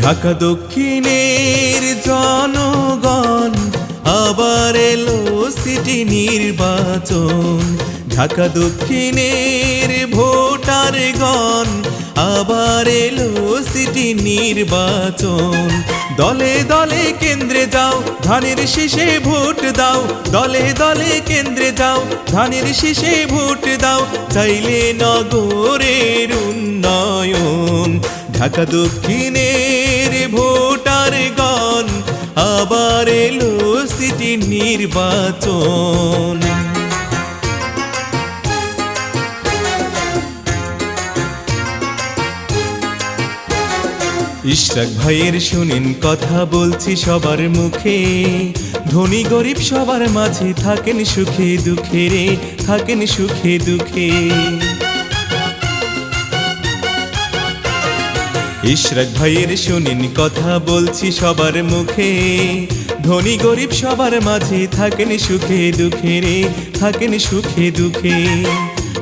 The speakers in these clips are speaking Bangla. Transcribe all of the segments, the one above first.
ঢাকা দক্ষিণের জনগণ আবার এলো সিটি নির্বাচন। ঢাকা দক্ষিণের ভোটারগণ আবার এলো সিটি নির্বাচন। দলে দলে কেন্দ্রে যাও, ধানের শীষে ভোট দাও। দলে দলে কেন্দ্রে যাও, ধানের শীষে ভোট দাও। চাইলে নগরের উন্নয়ন। ঢাকা দক্ষিণের ভোটারগণ আবার এলো সিটি নির্বাচন। ইশরাক ভাইয়ের শুনেন কথা বলছি সবার মুখে। ধনী গরিব সবার মাঝে থাকেন সুখে দুঃখে রে, থাকেন সুখে দুঃখে। ইশরাক ভাইয়ের শুনেন কথা বলছি সবার মুখে। ধনী গরিব সবার মাঝে থাকেন সুখে দুঃখে রে, থাকেন সুখে দুঃখে।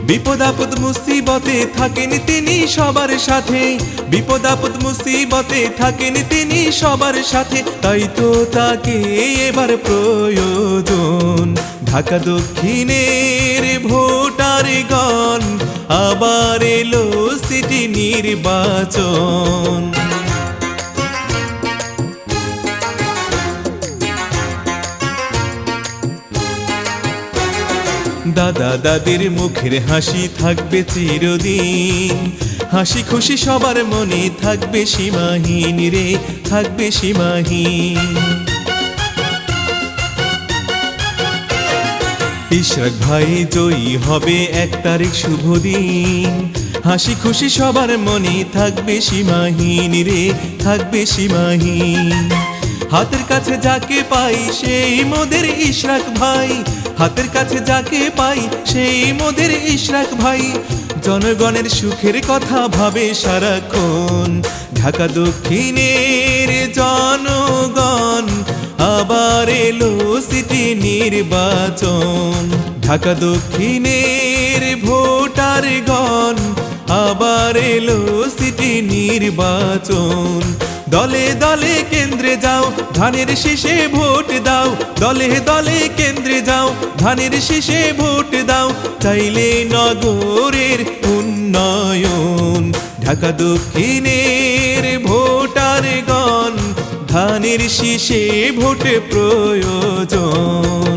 বিপদ আপদ মুসিবতে থাকেন তিনি সবার সাথে। বিপদ আপদ মুসিবতে থাকেন তিনি সবার সাথে। তাই তো তাকে এবার প্রয়োজন। ঢাকা দক্ষিণের ভোটারগণ আবার এলো সিটি নির্বাচন। দাদা দাদির মুখের হাসি থাকবে চিরদিন। হাসি খুশি সবার মনে থাকবে সীমাহীন রে, থাকবে সীমাহীন। ইশরাক ভাই জয়ী হবে 1 তারিখ শুভ দিন। হাসি খুশি সবার মনে থাকবে সীমাহীন রে, থাকবে সীমাহীন। হাতের কাছে যাকে পাই সেই মোদের ইশরাক ভাই। হাতের কাছে যাকে পাই সেই মোদের ইশরাক ভাই। জনগণের সুখের কথা ভাবে সারাক্ষণ। ঢাকা দক্ষিণের জনগণ আবার এলো সিটি নির্বাচন। ঢাকা দক্ষিণের ভোটারগণ আবার এলো সিটি নির্বাচন। দলে দলে কেন্দ্রে যাও, ধানের শীষে ভোট দাও। দলে দলে কেন্দ্রে যাও, ধানের শীষে ভোট দাও। চাইলে নগরের উন্নয়ন। ঢাকা দক্ষিণের ভোটারগণ ধানের শীষে ভোট প্রয়োজন।